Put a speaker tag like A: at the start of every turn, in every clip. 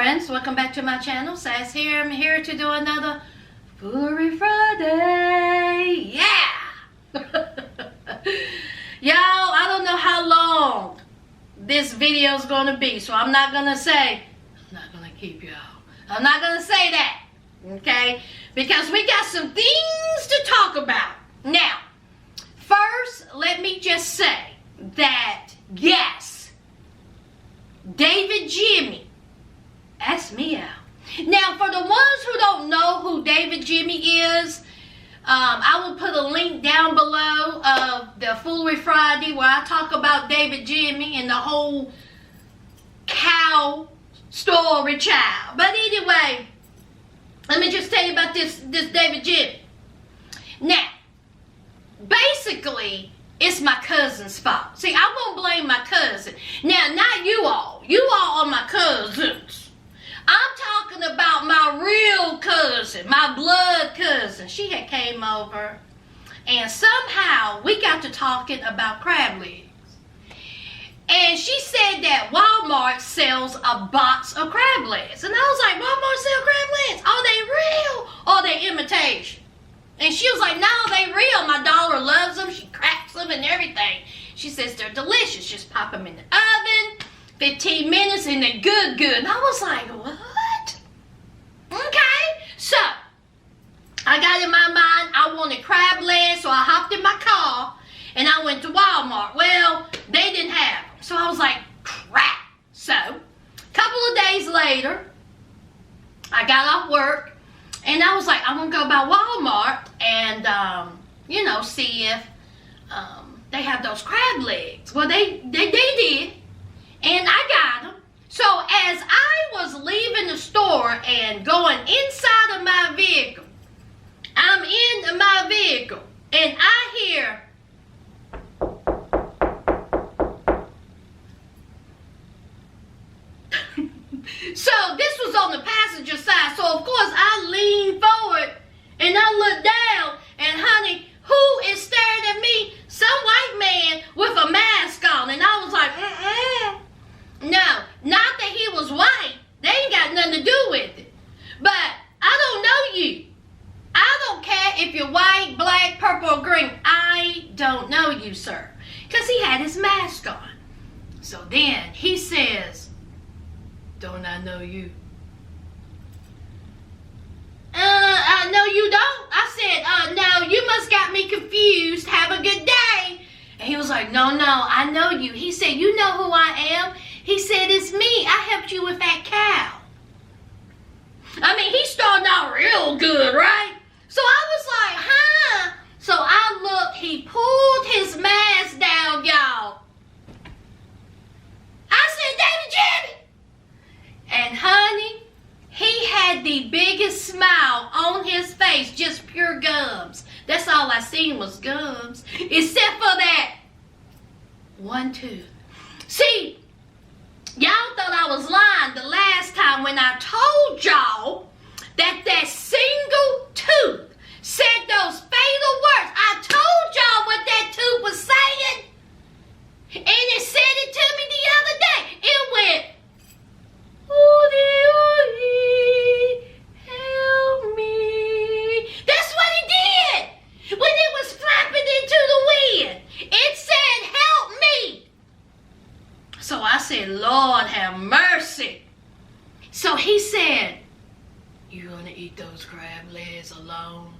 A: friends, welcome back to my channel. Sas here. I'm here to do another Foolery Friday. Yeah! Y'all, I don't know how long this video is going to be, so I'm not going to say, I'm not going to keep y'all. I'm not going to say that, okay? Because we got some things to talk about. Now, first, let me just say that, yes, David Jimmy asked me out. Now, for the ones who don't know who David Jimmy is, I will put a link down below of the Foolery Friday where I talk about David Jimmy and the whole cow story, child. But anyway, let me just tell you about this David Jimmy. Now, basically, it's my cousin's fault. See, I won't blame my cousin. Now, not you all. You all are my cousins. I'm talking about my real cousin, my blood cousin. She had came over, and somehow we got to talking about crab legs. And she said that Walmart sells a box of crab legs. And I was like, Walmart sell crab legs? Are they real or are they imitation? And she was like, no, they real. My daughter loves them. She cracks them and everything. She says they're delicious. Just pop them in the oven. 15 minutes and they're good. And I was like, what? Okay. So, I got in my mind, I wanted crab legs, so I hopped in my car and I went to Walmart. Well, they didn't have them. So I was like, crap. So, a couple of days later, I got off work and I was like, I'm going to go by Walmart and, see if they have those crab legs. Well, they did. And I got them. So as I was leaving the store and going inside of my vehicle, I'm in my vehicle and I hear so this was on the passenger side. So of course I leaned forward and I looked down and honey, who is staring at me? Some white man with a mask on. And I was like, No, not that he was white. They ain't got nothing to do with it. But I don't know you. I don't care if you're white, black, purple, or green. I don't know you, sir. Because he had his mask on. So then he says, don't I know you? No, you don't. I said, no, you must got me confused. Have a good day. And he was like, no, I know you. He said, you know who I am? He said, it's me. I helped you with that cow. I mean, he started out real good, right? So I was like, huh? So I looked, he pulled his mask down, y'all. I said, David Jimmy. And honey, he had the biggest smile on his face, just pure gums. That's all I seen was gums, except for that one tooth. See, y'all thought I was lying the last time when I told y'all that single tooth said those fatal words. I told y'all what that tooth was saying. And it said it to me the other day. It went, ooh, help me. That's what it did. When it was flapping into the wind, it said, help me. So I said, Lord have mercy. So he said, you gonna eat those crab legs alone?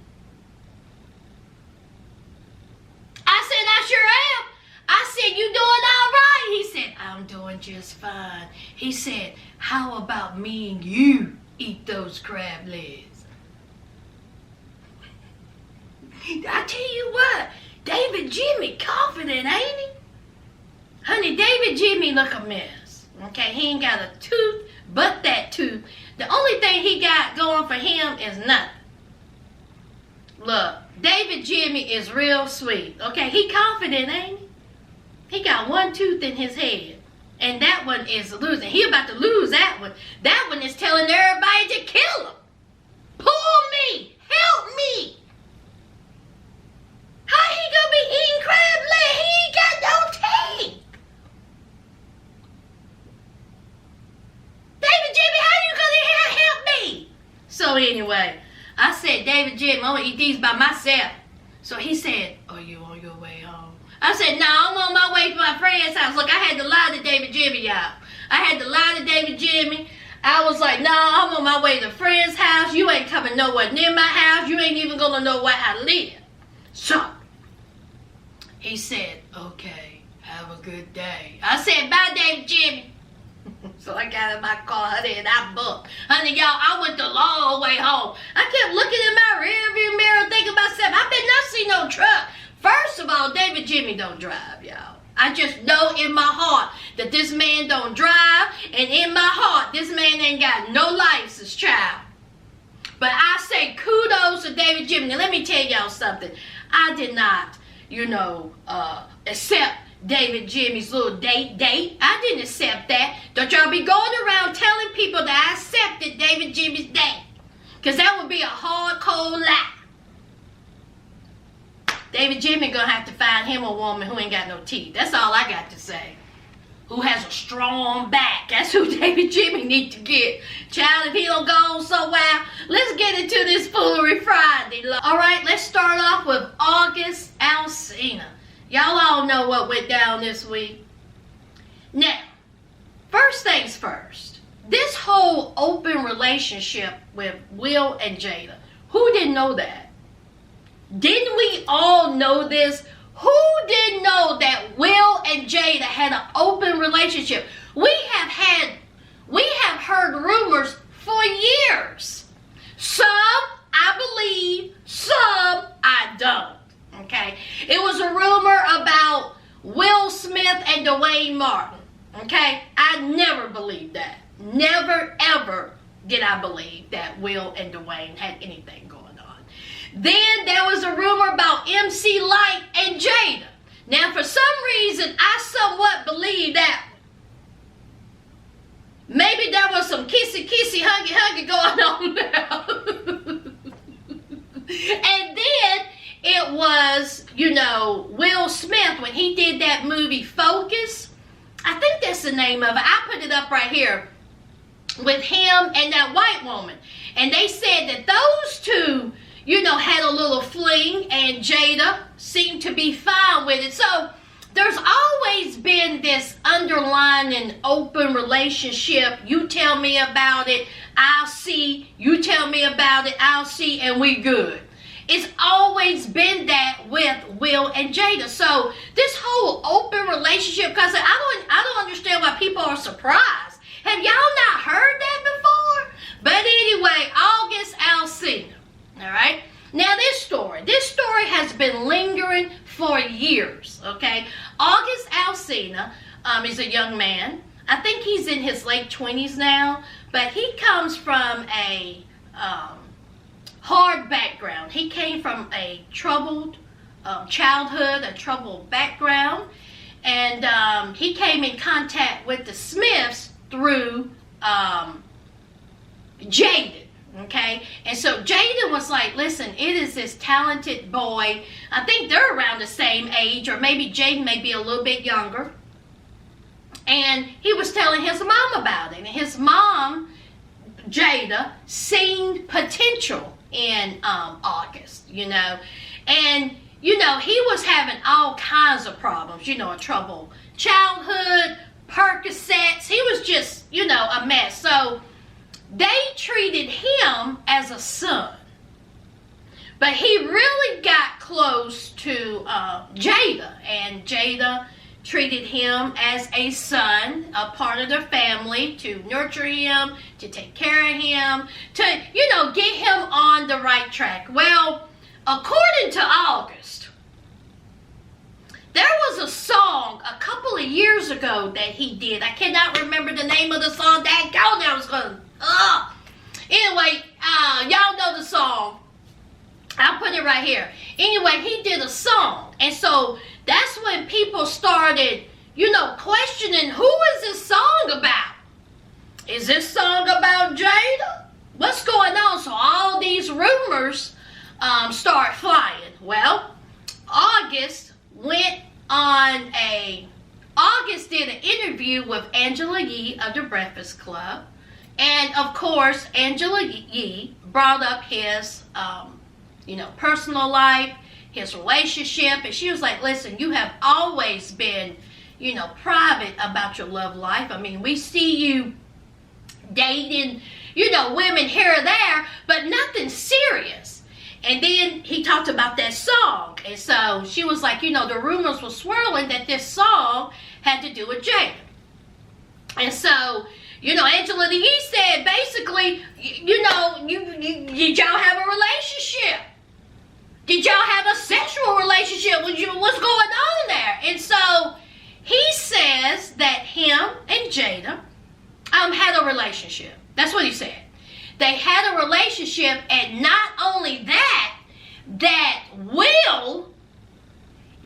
A: I said, I sure am. I said, you doing all right? He said, I'm doing just fine. He said, how about me and you eat those crab legs? I tell you what, David Jimmy confident, ain't he? Honey, David Jimmy look a mess. Okay, he ain't got a tooth but that tooth. The only thing he got going for him is nothing. Look, David Jimmy is real sweet. Okay, he confident, ain't he? He got one tooth in his head. And that one is losing. He about to lose that one. That one is telling everybody to kill him. Pull me. Help me. How he gonna be eating crab leg? He ain't got no teeth. David Jimmy, how you David Jimmy. I'm going to eat these by myself. So he said, are you on your way home? I said, no, I'm on my way to my friend's house. Look, I had to lie to David Jimmy, y'all. I had to lie to David Jimmy. I was like, no, I'm on my way to a friend's house. You ain't coming nowhere near my house. You ain't even going to know where I live. So, he said, okay, have a good day. I said, bye, David Jimmy. So I got in my car, honey, and I booked. Honey, y'all, I went the long way home. I kept looking in my rearview mirror thinking myself, I better not see no truck. First of all, David Jimmy don't drive, y'all. I just know in my heart that this man don't drive, and in my heart, this man ain't got no license, child. But I say kudos to David Jimmy. Now, let me tell y'all something. I did not, accept David Jimmy's little date. I didn't accept that. Don't y'all be going around telling people that I accepted David Jimmy's date. Because that would be a hard, cold lie. David Jimmy gonna have to find him a woman who ain't got no teeth. That's all I got to say. Who has a strong back. That's who David Jimmy need to get. Child, if he don't go somewhere, let's get into this Foolery Friday. All right, let's start off with August Alsina. Y'all all know what went down this week. Now, first things first. This whole open relationship with Will and Jada. Who didn't know that? Didn't we all know this? Who didn't know that Will and Jada had an open relationship? We have heard rumors for years. Some I believe, some I don't. Okay? It was a rumor about Will Smith and Dwayne Martin. Okay? I never believed that. Never, ever did I believe that Will and Dwayne had anything going on. Then there was a rumor about MC Lyte and Jada. Now, for some reason, I somewhat believe that maybe there was some kissy, huggy going on there. And then it was, Will Smith when he did that movie Focus. I think that's the name of it. I put it up right here. With him and that white woman. And they said that those two, had a little fling, and Jada seemed to be fine with it. So there's always been this underlying open relationship. You tell me about it, I'll see. You tell me about it, I'll see, and we good. It's always been that with Will and Jada. So this whole open relationship, because I don't understand why people are surprised. Have y'all not heard that before? But anyway, August Alsina. All right? Now this story has been lingering for years, okay? August Alsina is a young man. I think he's in his late 20s now, but he comes from a hard background. He came from a troubled childhood, a troubled background, and he came in contact with the Smiths through Jaden, okay? And so Jaden was like, listen, it is this talented boy. I think they're around the same age, or maybe Jaden may be a little bit younger. And he was telling his mom about it. And his mom, Jada, seen potential in August, And, he was having all kinds of problems, a troubled childhood, Percocets. He was just, a mess. So they treated him as a son. But he really got close to Jada. And Jada treated him as a son, a part of their family, to nurture him, to take care of him, to, get him on the right track. Well, according to August, there was a song a couple of years ago that he did. I cannot remember the name of the song. I was going, Anyway, y'all know the song. I'll put it right here. Anyway, he did a song. And so that's when people started, questioning, who is this song about? Is this song about Jada? What's going on? So all these rumors start flying. Well, August did an interview with Angela Yee of the Breakfast Club. And of course, Angela Yee brought up his personal life, his relationship. And she was like, listen, you have always been, private about your love life. I mean, we see you dating, women here or there, but nothing serious. And then he talked about that song. And so she was like, the rumors were swirling that this song had to do with Jada. And so, Angela Yee said, basically, did y'all have a relationship? Did y'all have a sexual relationship? What's going on there? And so he says that him and Jada had a relationship. That's what he said. They had a relationship, and not only that Will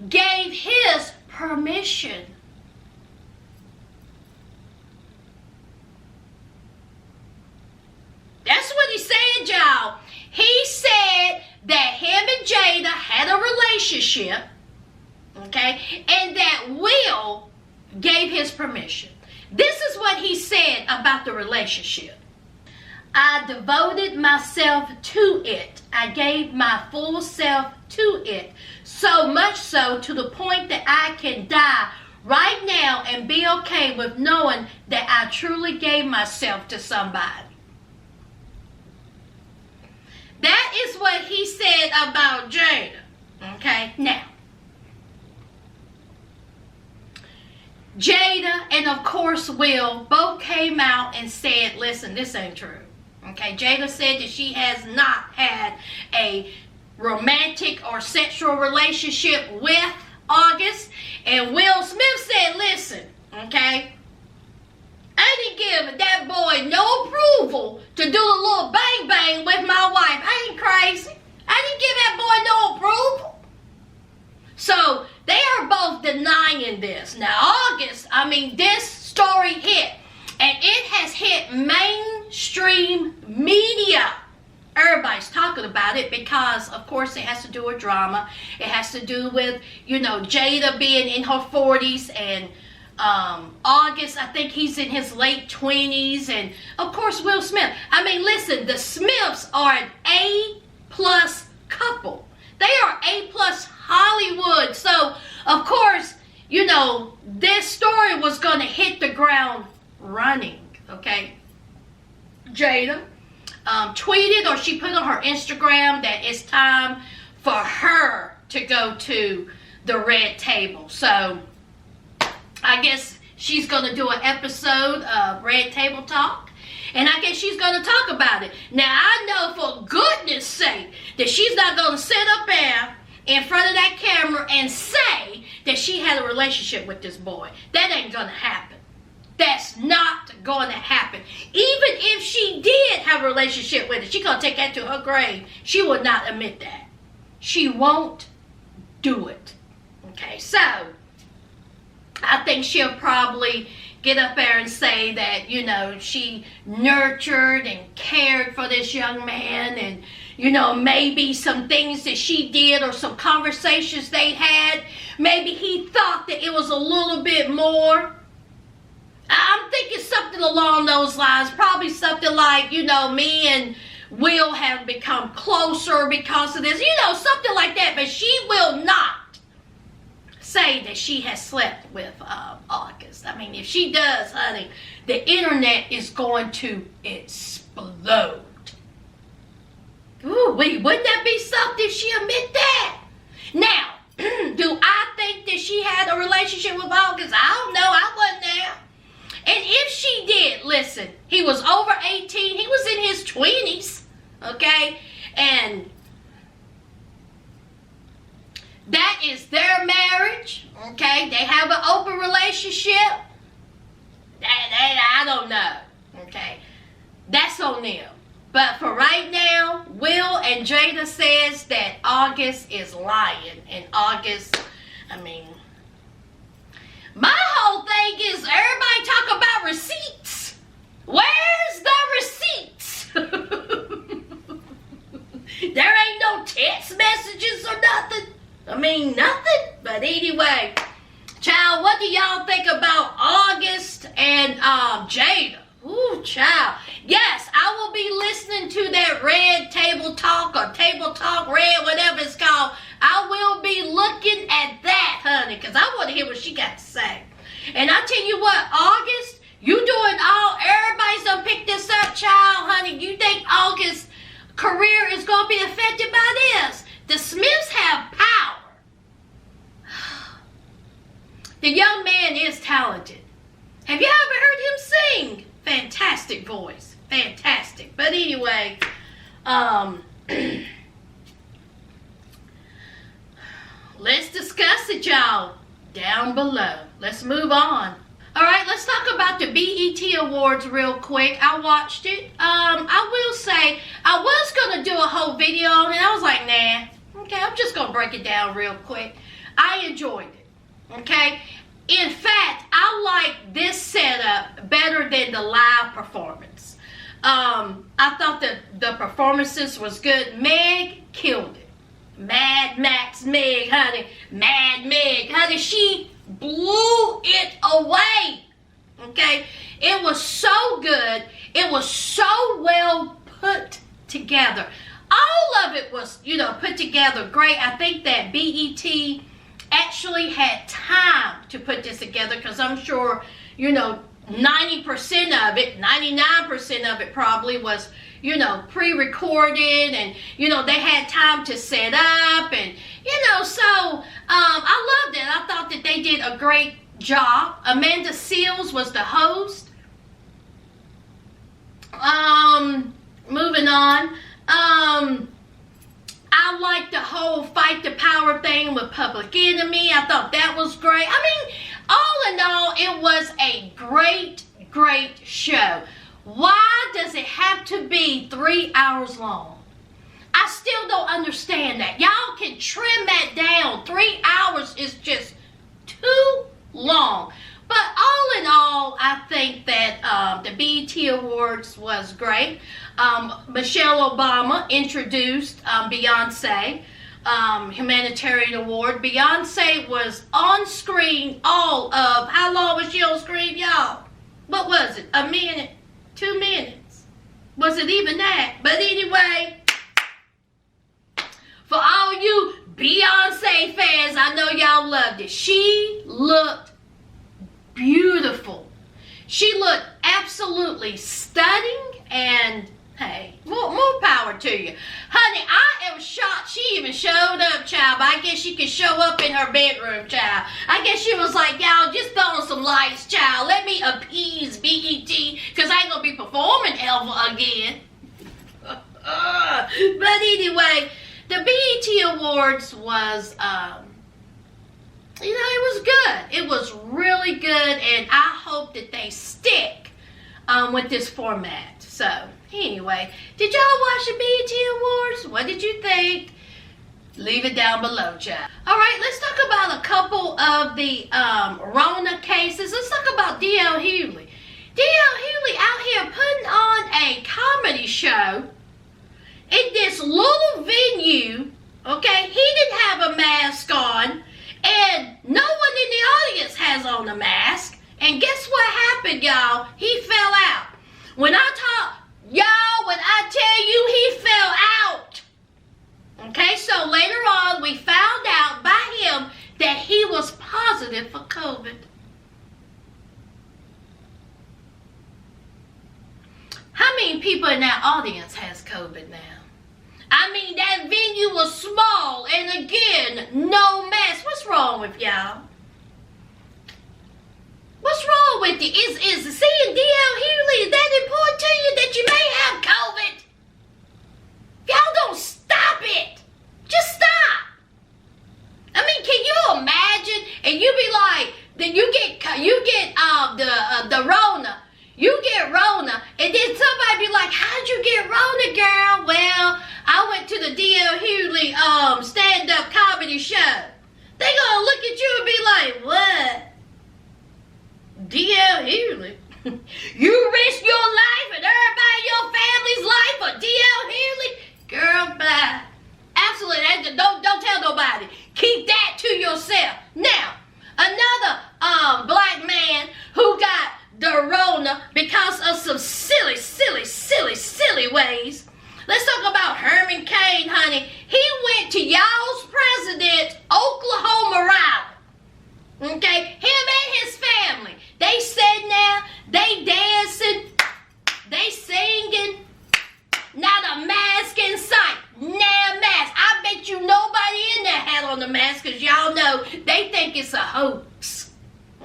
A: gave his permission. That's what he said, y'all. He said that him and Jada had a relationship, okay, and that Will gave his permission. This is what he said about the relationship. I devoted myself to it. I gave my full self to it. So much so to the point that I can die right now and be okay with knowing that I truly gave myself to somebody. That is what he said about Jada. Okay, now. Jada and of course Will both came out and said, listen, this ain't true. Okay, Jada said that she has not had a romantic or sexual relationship with August. And Will Smith said, listen, okay, I didn't give that boy no approval to do a little bang bang with my wife. I ain't crazy. I didn't give that boy no approval. So they are both denying this. Now August, this story hit. And it has hit mainstream media. Everybody's talking about it because, of course, it has to do with drama. It has to do with, Jada being in her 40s and August, I think he's in his late 20s. And, of course, Will Smith. Listen, the Smiths are an A-plus couple. They are A-plus Hollywood. So, of course, this story was going to hit the ground running, okay? Jada tweeted, or she put on her Instagram, that it's time for her to go to the red table. So I guess she's going to do an episode of Red Table Talk, and I guess she's going to talk about it. Now I know for goodness sake that she's not going to sit up there in front of that camera and say that she had a relationship with this boy. That ain't going to happen. That's not going to happen. Even if she did have a relationship with it, she's going to take that to her grave. She will not admit that. She won't do it. Okay, so I think she'll probably get up there and say that, she nurtured and cared for this young man, and, maybe some things that she did or some conversations they had, maybe he thought that it was a little bit more. I'm thinking something along those lines. Probably something like, me and Will have become closer because of this. Something like that. But she will not say that she has slept with August. If she does, honey, the internet is going to explode. Ooh, wouldn't that be something if she admit that? Now, do I think that she had a relationship with August? I don't know. I wasn't there. And if she did, listen, he was over 18. He was in his 20s, okay? And that is their marriage, okay? They have an open relationship. I don't know, okay? That's on them. But for right now, Will and Jada says that August is lying. And August, my whole thing is everybody talk about receipts. Where's the receipts? There ain't no text messages or nothing. Nothing. But anyway, child, what do y'all think about August and Jada? Ooh, child. Yes, I will be listening to that Red Table Talk or Table Talk Red, whatever it's called. I will be looking at that, honey, because I want to hear what she got to say. And I tell you what, August, you doing everybody's gonna pick this up, child, honey. You think August's career is gonna be affected by this? The Smiths have power. The young man is talented. Have you ever heard him sing? Fantastic voice. Fantastic. But anyway, let's discuss it, y'all, down below. Let's move on. All right, let's talk about the BET Awards real quick. I watched it. I will say, I was going to do a whole video on it. I was like, nah. Okay, I'm just going to break it down real quick. I enjoyed it. Okay? In fact, I like this setup better than the live performance. I thought that the performances was good. Meg killed it. Mad Max Meg, honey. Mad Meg, honey. She blew it away. Okay? It was so good. It was so well put together. All of it was, put together great. I think that BET actually had time to put this together because I'm sure, 90% of it, 99% of it probably was, pre-recorded and, they had time to set up and, so I loved it. I thought that they did a great job. Amanda Seales was the host. Moving on. I liked the whole fight the power thing with Public Enemy. I thought that was great. I mean, all in all, it was a great, great show. Why does it have to be 3 hours long? I still don't understand that. Y'all can trim that down. 3 hours is just too long. But all in all, I think that the BET Awards was great. Michelle Obama introduced Beyonce, humanitarian award. Beyonce was on screen all of, how long was she on screen, y'all? What was it? A minute? 2 minutes? Was it even that? But anyway, for all you Beyonce fans, I know y'all loved it. She looked beautiful. She looked absolutely stunning, and hey, more power to you. Honey, I am shocked she even showed up, child, but I guess she could show up in her bedroom, child. I guess she was like, y'all, just throw on some lights, child. Let me appease BET, because I ain't going to be performing ever again. But anyway, the BET Awards was, it was good. It was really good, and I hope that they stick with this format. So, anyway, did y'all watch the BET Awards? What did you think? Leave it down below, child. All right, let's talk about a couple of the Rona cases. Let's talk about D.L. Hughley. D.L. Hughley out here putting on a comedy show in this little venue, okay? He didn't have a mask on, and no one in the audience has on a mask. And guess what happened, y'all? He fell out. When I tell you he fell out. Okay, so later on we found out by him that he was positive for COVID. How many people in that audience has COVID now? I mean, that venue was small, and again, no mask. What's wrong with y'all? What's wrong with you? Is seeing D.L. Hughley, is that important to you that you may have COVID? Y'all don't stop it. Just stop. I mean, can you imagine? And you be like, then you get the Rona. You get Rona, and then somebody be like, how'd you get Rona, girl? Well, I went to the D.L. Hughley stand-up comedy show. They gonna look at you and be like, what? D.L. Hughley? You risk your life and everybody in your family's life for D.L. Hughley? Girl, bye. Absolutely. Don't tell nobody. Keep that to yourself. Now, another black man who got the Rona because of some silly think it's a hoax.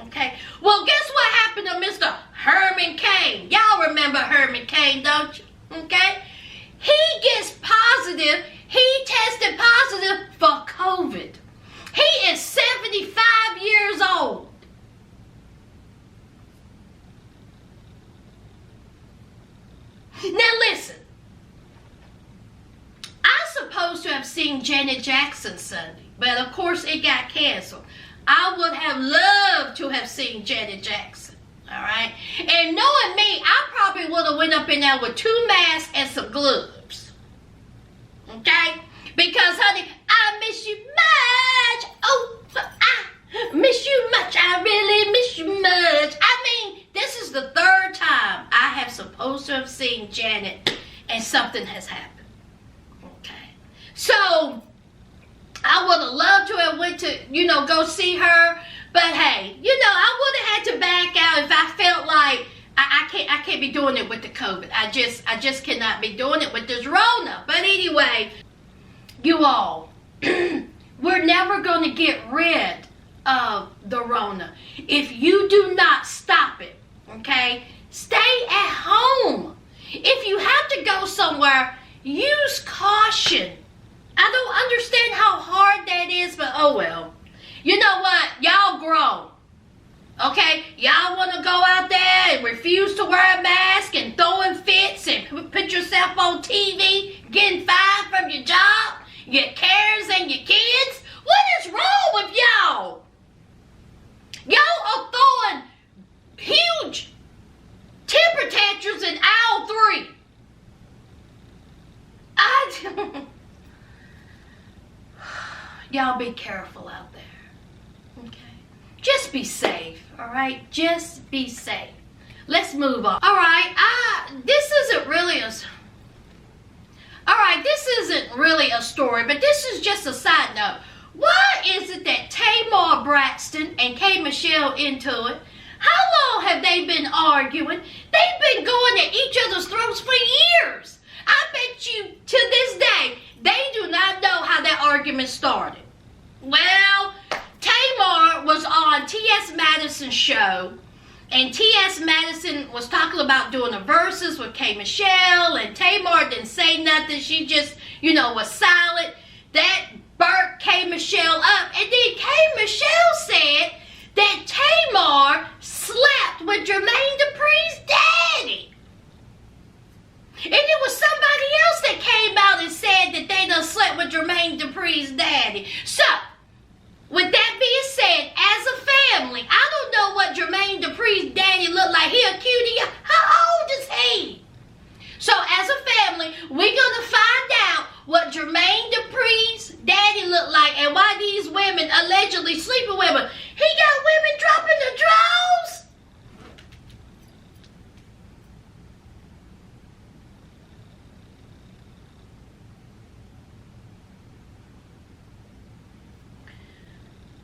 A: Okay? Well, guess what happened to Mr. Herman Cain? Y'all remember Herman Cain, don't you? Okay? He gets positive. He tested positive for COVID. He is 75 years old. Now listen. I'm supposed to have seen Janet Jackson Sunday, but of course it got canceled. I would have loved to have seen Janet Jackson. Alright? And knowing me, I probably would have went up in there with 2 masks and some gloves. Okay? Because, honey, I miss you much. Oh, I miss you much. I really miss you much. I mean, this is the 3rd time I have supposed to have seen Janet and something has happened. Okay? So, I would have loved to have went to, go see her. But hey, I would have had to back out if I felt like I can't be doing it with the COVID. I just cannot be doing it with this Rona. But anyway, you all, we're never going to get rid of the Rona if you do not stop it. Okay? Stay at home. If you have to go somewhere, use caution. I don't understand how hard that is, but oh well. You know what? Y'all grown. Okay? Y'all want to go out there and refuse to wear a mask and throwing fits and put yourself on TV, getting fired from your job, your cares and your kids? What is wrong with y'all? Y'all are throwing huge temper tantrums in aisle 3. Y'all be careful out there. Okay? Just be safe, alright? Just be safe. Let's move on. Alright, this isn't really a story, but this is just a side note. Why is it that Tamar Braxton and K. Michelle Intuit, how long have they been arguing? They've been going at each other's throats for years. I bet you to this day, they do not know how that argument started. Well, Tamar was on T.S. Madison's show, and T.S. Madison was talking about doing the verses with K. Michelle, and Tamar didn't say nothing. She just, was silent. That burnt K. Michelle up. And then K. Michelle said that Tamar slept with Jermaine Dupri's daddy. And it was somebody else that came out and said that they done slept with Jermaine Dupri's daddy. So, with that being said, as a family, I don't know what Jermaine Dupri's daddy looked like. He a cutie. How old is he? So, as a family, we're going to find out what Jermaine Dupri's daddy looked like and why these women allegedly sleeping with him. He got women dropping the drawers?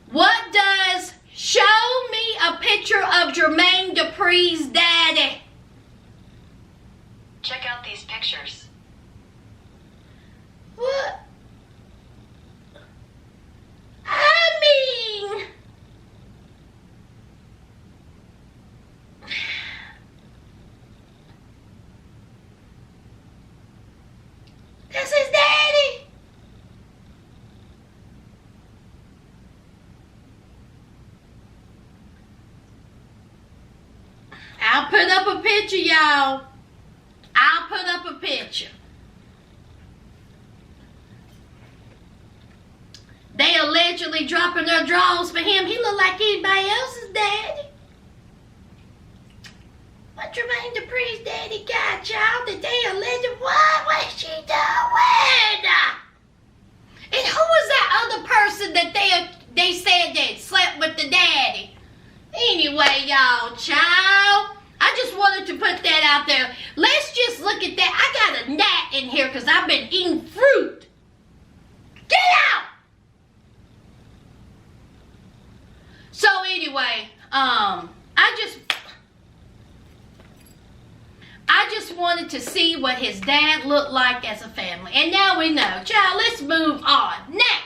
A: What does show me a picture of Jermaine Dupri's daddy?
B: Check out these pictures.
A: What? I mean, that's his daddy. I'll put up a picture, y'all. I'll put up a picture. They allegedly dropping their drawers for him. He look like anybody else's daddy. What Jermaine Dupri's daddy got, y'all? That they alleged what was she doing? And who was that other person that they said that slept with the daddy? Anyway, y'all, child, I just wanted to put that out there. Let's just look at that. I got a gnat in here because I've been eating fruit. Get out! So anyway, I just wanted to see what his dad looked like as a family. And now we know. Child, let's move on. Now.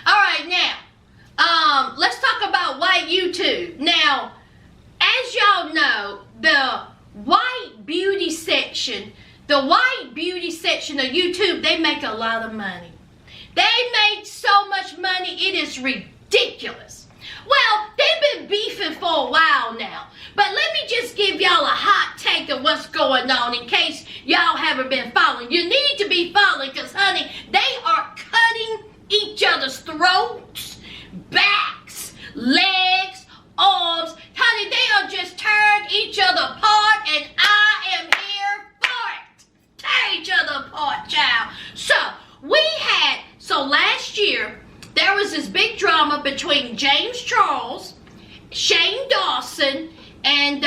A: Alright, now. let's talk about white YouTube. Now, as y'all know, the white beauty section of YouTube, they make a lot of money. They make so much money, it is ridiculous. Well, they've been beefing for a while now. But let me just give y'all a hot take of what's going on in case y'all haven't been following. You need to be following because, honey, they are cutting each other's throats, backs, legs, arms. Honey, they are just tearing each other apart, and I am here for it. Tear each other apart, child. So last year, there was this big drama between James Charles, Shane Dawson, and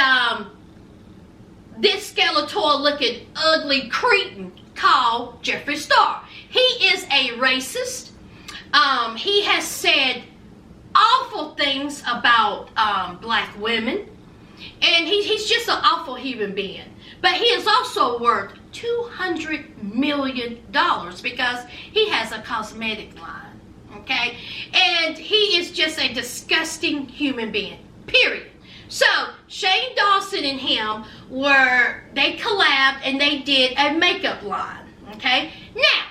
A: this Skeletor-looking ugly cretin called Jeffree Star. He is a racist. He has said awful things about black women, and he's just an awful human being. But he is also worth $200 million because he has a cosmetic line, okay? And he is just a disgusting human being, period. So, Shane Dawson and him they collabed and they did a makeup line, okay? Now,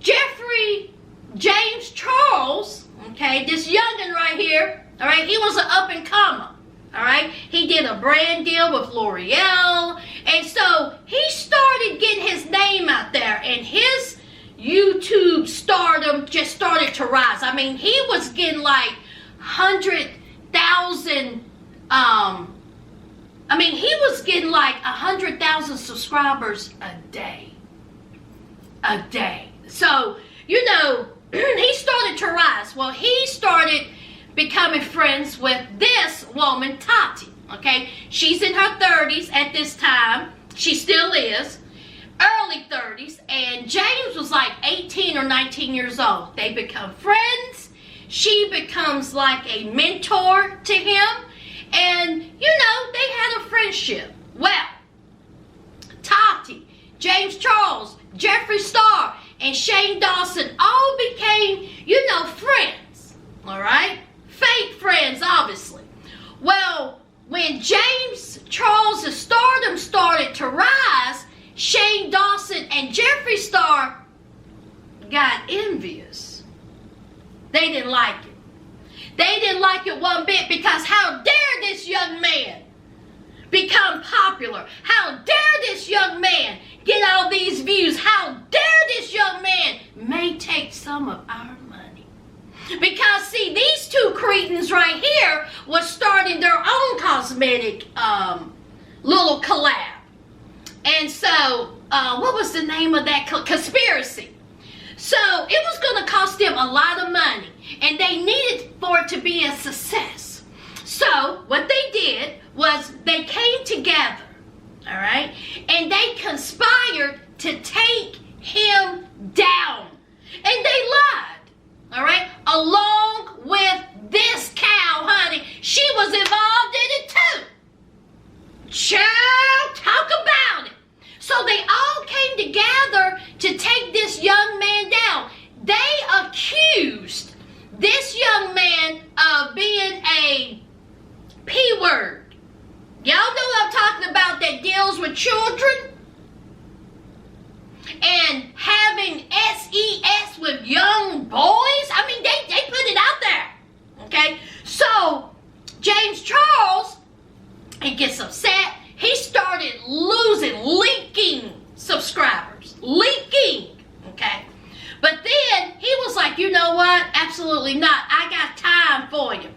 A: James Charles, okay, this youngin' right here, all right, he was an up-and-comer, all right? He did a brand deal with L'Oreal, and so he started getting his name out there, and his YouTube stardom just started to rise. I mean, he was getting like 100,000, he was getting like 100,000 subscribers a day. So, you know, he started to rise. Well, he started becoming friends with this woman, Tati, okay? She's in her 30s at this time. She still is. Early 30s. And James was like 18 or 19 years old. They become friends. She becomes like a mentor to him. And, you know, they had a friendship. Well, Tati, James Charles, Jeffree Star, and Shane Dawson all became, you know, friends. All right? Fake friends, obviously. Well, when James Charles' stardom started to rise, Shane Dawson and Jeffree Star got envious. They didn't like it. They didn't like it one bit because how dare this young man become popular? How dare this young man get all these views? How dare this young man may take some of our money? Because, see, these two cretins right here was starting their own cosmetic little collab. And so, what was the name of that? Conspiracy. So, it was going to cost them a lot of money. And they needed for it to be a success. So, what they did was they came together, all right? And they conspired to take him down. And they lied, all right? Along with this cow, honey. She was involved in it too. Child, talk about it. So they all came together to take this young man down. They accused this young man of being a P-word. Y'all know what I'm talking about, that deals with children and having SES with young boys. I mean, they put it out there, okay? So, James Charles, he gets upset. He started leaking subscribers. Leaking, okay? But then, he was like, you know what? Absolutely not. I got time for you.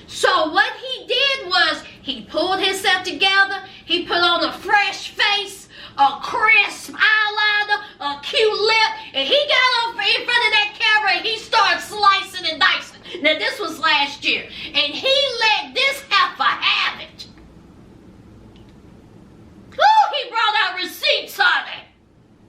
A: So what he did was, he pulled himself together. He put on a fresh face, a crisp eyeliner, a cute lip, and he got up in front of that camera and he started slicing and dicing. Now, this was last year. And he let this heifer have it. Ooh, he brought out receipts, honey.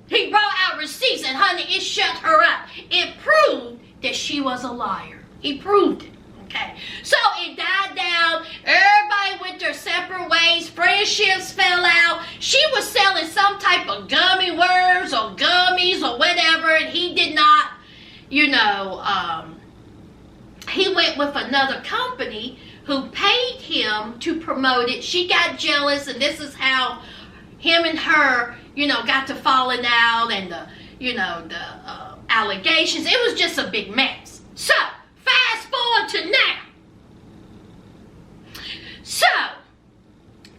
A: He brought out receipts, and honey, it shut her up. It proved that she was a liar. He proved it, okay? So it died down. Everybody went their separate ways. Friendships fell out. She was selling some type of gummy worms or gummies or whatever, and he did not, you know, he he went with another company who paid him to promote it. She got jealous, and this is how him and her, got to falling out, and the allegations. It was just a big mess. So, fast forward to now. So,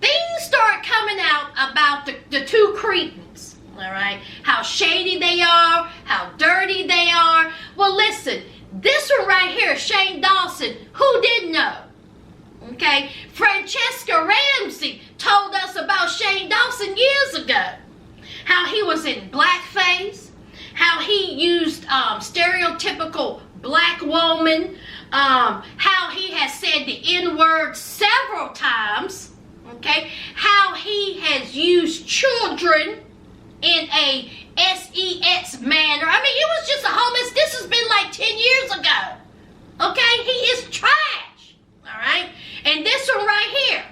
A: things start coming out about the two Cretans, all right? How shady they are, how dirty they are. Well, listen, this one right here, Shane Dawson, who didn't know? Okay, Francesca Ramsey told us about Shane Dawson years ago. How he was in blackface, how he used stereotypical black woman, how he has said the N-word several times, okay, how he has used children in a sex manner. I mean, it was just a whole mess. This has been like 10 years ago, okay? He is trash, all right? And this one right here,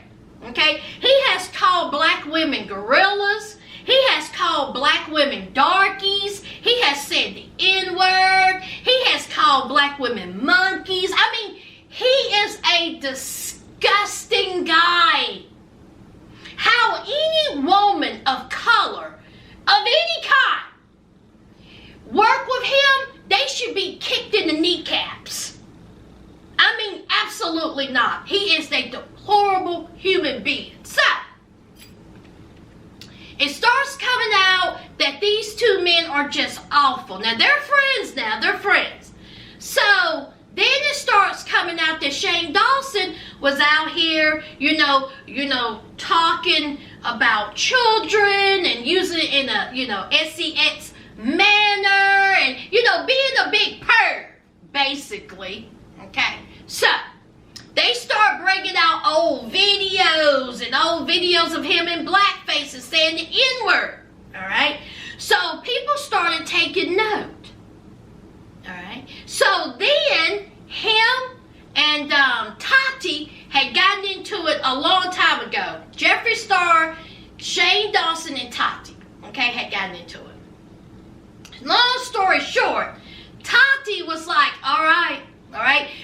A: okay, he has called black women gorillas. He has called black women darkies. He has said the N-word. He has called black women monkeys. I mean, he is a disgusting guy. How any woman of color, of any kind, work with him, they should be kicked in the kneecaps. I mean, absolutely not. He is a deplorable human being. So, it starts coming out that these two men are just awful. Now, they're friends now. They're friends. So, then it starts coming out that Shane Dawson was out here, talking about children and using it in a, sex manner and, being a big perv, basically. Okay. So, they start breaking out old videos of him in blackface and saying the N-word, all right? So people started taking note, all right? So then him and Tati had gotten into it a long time ago. Jeffree Star, Shane Dawson, and Tati, okay, had gotten into it. Long story short, Tati was like, all right,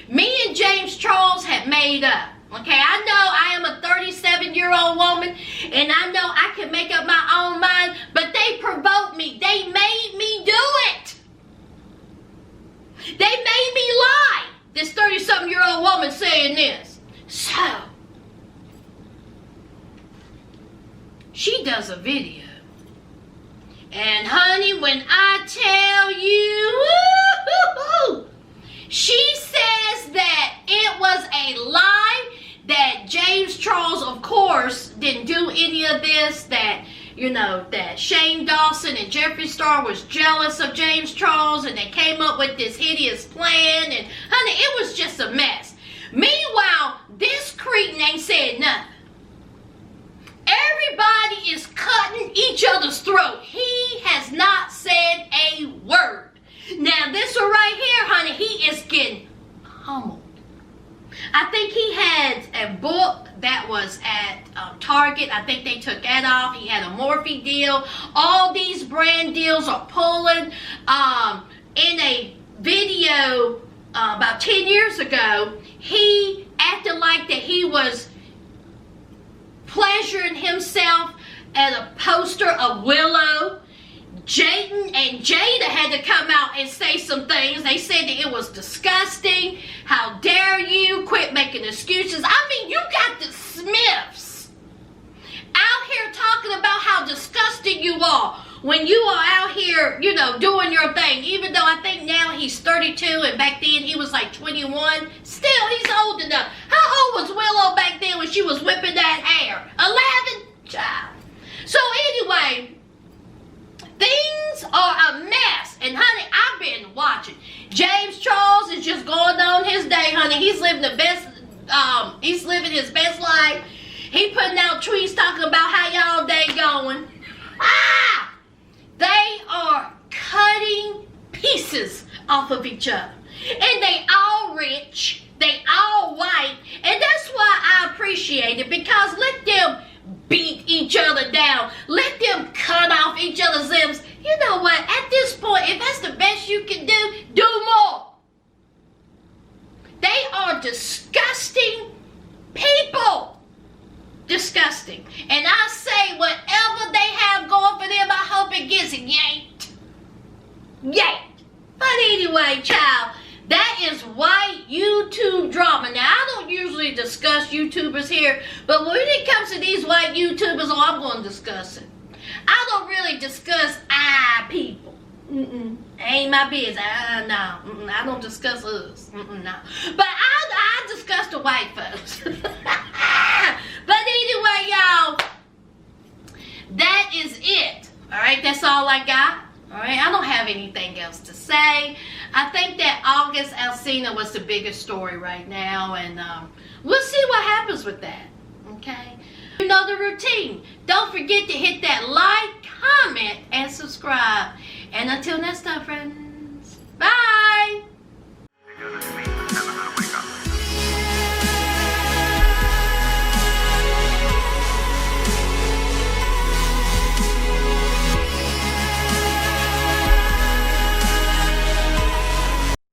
A: me and James Charles had made up. Okay, I know I am a 37-year-old woman, and I know I can make up my own mind, but they provoked me. They made me do it. They made me lie. This 30-something-year-old woman saying this. So, she does a video. And honey, when I tell you, woo-hoo-hoo, she says that it was a lie, that James Charles, of course, didn't do any of this, that, that Shane Dawson and Jeffree Star was jealous of James Charles, and they came up with this hideous plan, and, honey, it was just a mess. Meanwhile, this cretin ain't said nothing. Everybody is cutting each other's throat. He has not said a word. Now, this one right here, honey, he is getting pummeled. I think he had a book that was at Target. I think they took that off. He had a Morphe deal. All these brand deals are pulling. In a video about 10 years ago, he acted like that he was pleasuring himself at a poster of Willow. Jada'ng and Jada had to come out and say some things. They said that it was disgusting. How dare you? Quit making excuses. I mean, you got the Smiths out here talking about how disgusting you are when you are out here, doing your thing. Even though I think now he's 32 and back then he was like 21. Still, he's old enough. How old was Willow back then when she was whipping that hair? 11? Child. So anyway, things are a mess. And honey, I've been watching. James Charles is just going on his day, honey. He's living his best life. He putting out tweets talking about how y'all day going. They are cutting pieces off of each other. And they all rich. They all white. And that's why I appreciate it, because let them beat each other down. Let them cut off each other's limbs. You know what? At this point, if that's the best you can do more. They disgusting. And I say whatever they have going for them, I hope it gets yanked. Yanked. But anyway, child, that is white YouTube drama. Now, I don't usually discuss YouTubers here, but when it comes to these white YouTubers, oh, I'm going to discuss it. I don't really discuss people. Ain't my business. No. I don't discuss us. No. But I discuss the white folks. But anyway, y'all, that is it. All right, that's all I got. All right, I don't have anything else to say. I think that August Alsina was the biggest story right now, and we'll see what happens with that. Okay, you know the routine. Don't forget to hit that like, comment, and subscribe. And until next time, friends.